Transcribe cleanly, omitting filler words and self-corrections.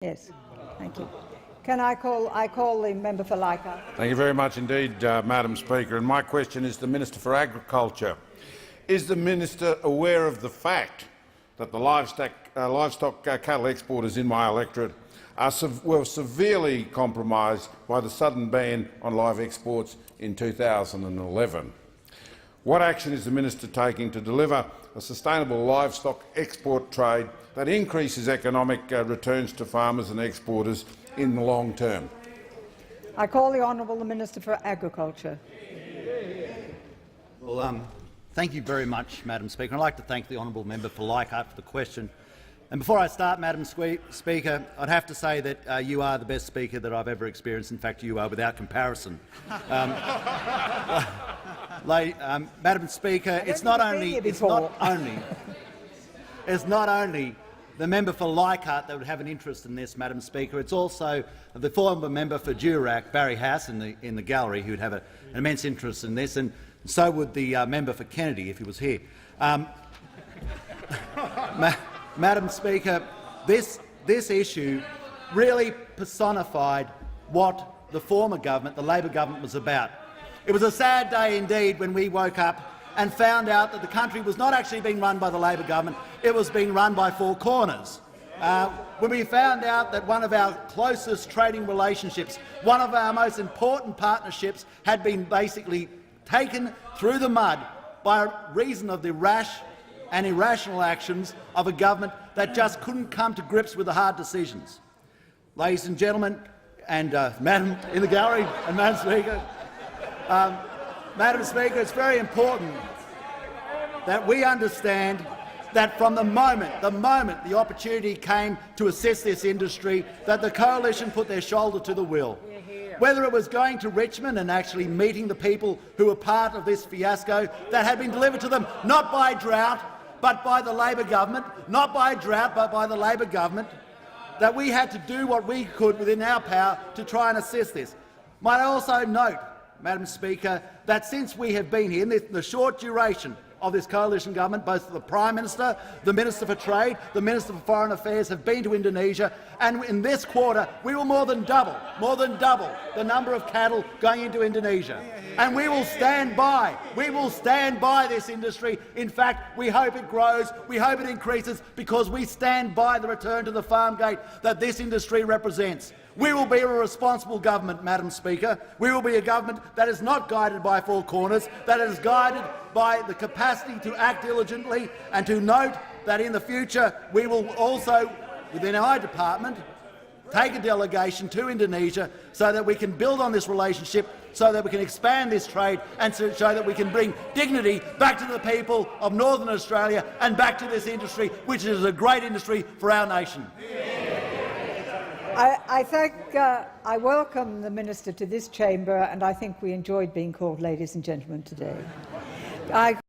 Yes. Thank you. I call the member for Leichhardt. Thank you very much indeed, Madam Speaker. And my question is to the Minister for Agriculture. Is the minister aware of the fact that the livestock cattle exporters in my electorate were severely compromised by the sudden ban on live exports in 2011? What action is the minister taking to deliver a sustainable livestock export trade that increases economic returns to farmers and exporters in the long term? I call the Honourable Minister for Agriculture. Well, thank you very much, Madam Speaker. I'd like to thank the honourable member for Leichhardt for the question. And before I start, Madam Speaker, I'd have to say that you are the best speaker that I've ever experienced. In fact, you are without comparison. Madam Speaker, it's not only the member for Leichhardt that would have an interest in this, Madam Speaker. It's also the former member for Durack, Barry House, in the gallery, who would have an immense interest in this, and so would the member for Kennedy if he was here. Madam Speaker, this issue really personified what the former government, the Labor government, was about. It was a sad day indeed when we woke up and found out that the country was not actually being run by the Labor government, it was being run by Four Corners. When we found out that one of our closest trading relationships, one of our most important partnerships, had been basically taken through the mud by reason of the rash and irrational actions of a government that just couldn't come to grips with the hard decisions. Ladies and gentlemen, and Madam in the gallery, and Madam Speaker, Madam Speaker, it's very important that we understand that from the moment the opportunity came to assist this industry, that the coalition put their shoulder to the wheel. Whether it was going to Richmond and actually meeting the people who were part of this fiasco that had been delivered to them not by drought but by the Labor government, not by drought but by the Labor government, that we had to do what we could within our power to try and assist this. Might I also note, Madam Speaker, that since we have been here, in the short duration of this coalition government, both the Prime Minister, the Minister for Trade, the Minister for Foreign Affairs have been to Indonesia, and in this quarter we will more than double the number of cattle going into Indonesia. And we will stand by. We will stand by this industry. In fact, we hope it grows, we hope it increases, because we stand by the return to the farm gate that this industry represents. We will be a responsible government, Madam Speaker. We will be a government that is not guided by Four Corners, that is guided by the capacity to act diligently, and to note that in the future we will also, within our department, take a delegation to Indonesia so that we can build on this relationship, so that we can expand this trade, and so that we can bring dignity back to the people of Northern Australia and back to this industry, which is a great industry for our nation. I welcome the minister to this chamber, and I think we enjoyed being called ladies and gentlemen today.